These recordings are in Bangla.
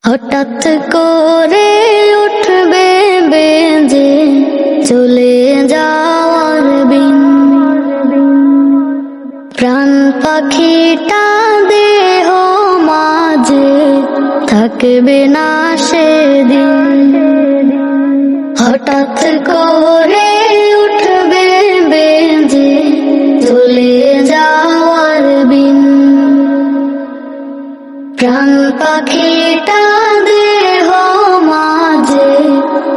হঠাৎ করে উঠবে বেজে চলে যাওয়ার বিন, প্রাণ পাখিটা দেহ মাঝে থাকবে না সেদিন। হঠাৎ করে উঠবে বেজে চলে যাওয়ার বিন, প্রাণ পাখিটা দেহ মাঝে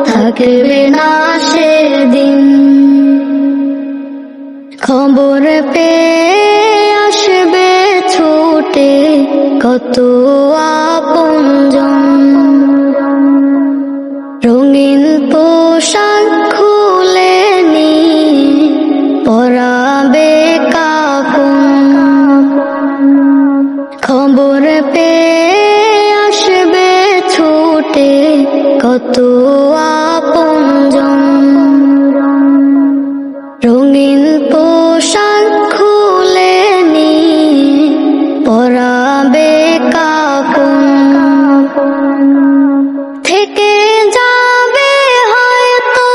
থাকবে না সেদিন। খবর পেয়ে আসবে ছুটে কত আপনজন, রঙিন পোশাক খুলে নিয়ে পরাবে কাফন। খবর পেয়ে আসবে ছুটে কত আপনজন, রঙিন পোশাক খুলে নিয়ে পরাবে কাফন। থেকে যাবে হয়তো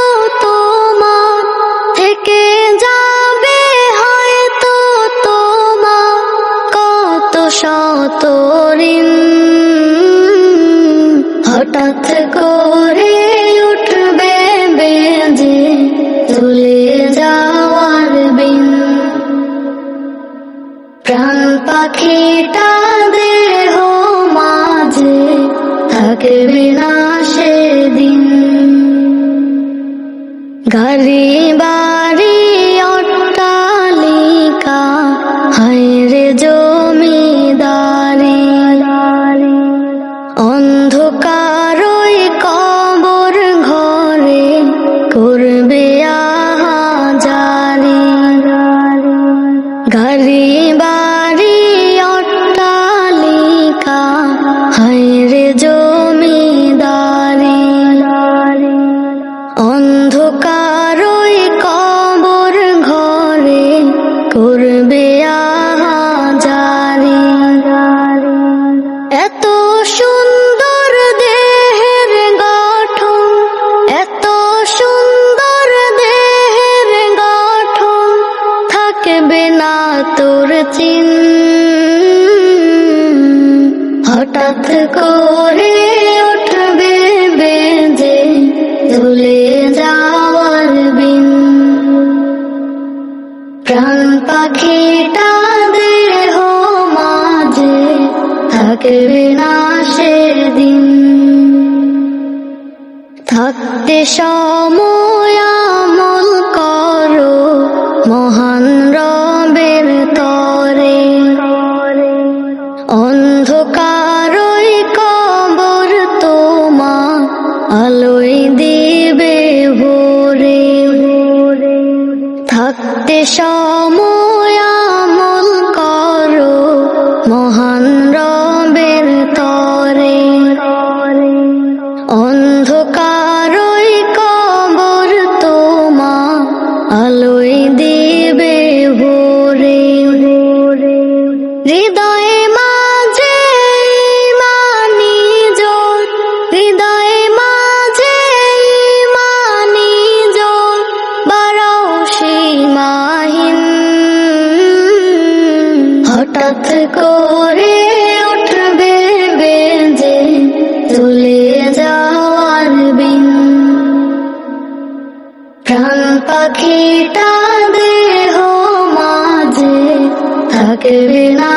তোমার, থেকে যাবে হয়তো তোমার কত শত ঋণ। হঠাৎ করে উঠবে বেজে চলে যাওয়ার বিন, প্রাণ পাখিটা দেহ মাঝে থাকবে না সেদিন। গাড়ি বাড়ি অট্টালিকা হায়রে জমিদারি, অন্ধকারই কবর ঘরে করবে আহাজারি। গাড়ি বাড়ি অট্টালিকা হায়রে জমিদারি, অন্ধকারই কবর ঘরে করবে আহাজারি। এত সুন্দর দেহের গঠন, এত সুন্দর দেহের গঠন থাকবে না তোর চিন। হঠাৎ করে উঠবে বেজে চলে যাওয়ার বিন, প্রাণ পাখিটা দেহ মাঝে থাকবে না সেদিন। থাকতে সময় আমল করো মহান রবের তরে, অন্ধকারই কবর তোমার আলোয় দিবে ভোরে। থাকতে সময় আমল করো মহান রবের তরে, অন্ধকারই কবর তোমার আলোয় দিবে ভোরে। হৃদয়ে মাঝে ইমানি জোর, হৃদয়ে মাঝে ইমানি জোর বাড়াও সীমাহীন। হঠাৎ করে উঠবে বেজে চলে যাওয়ার বিন, প্রাণ পাখিটা দেহ মাঝে থাকবে না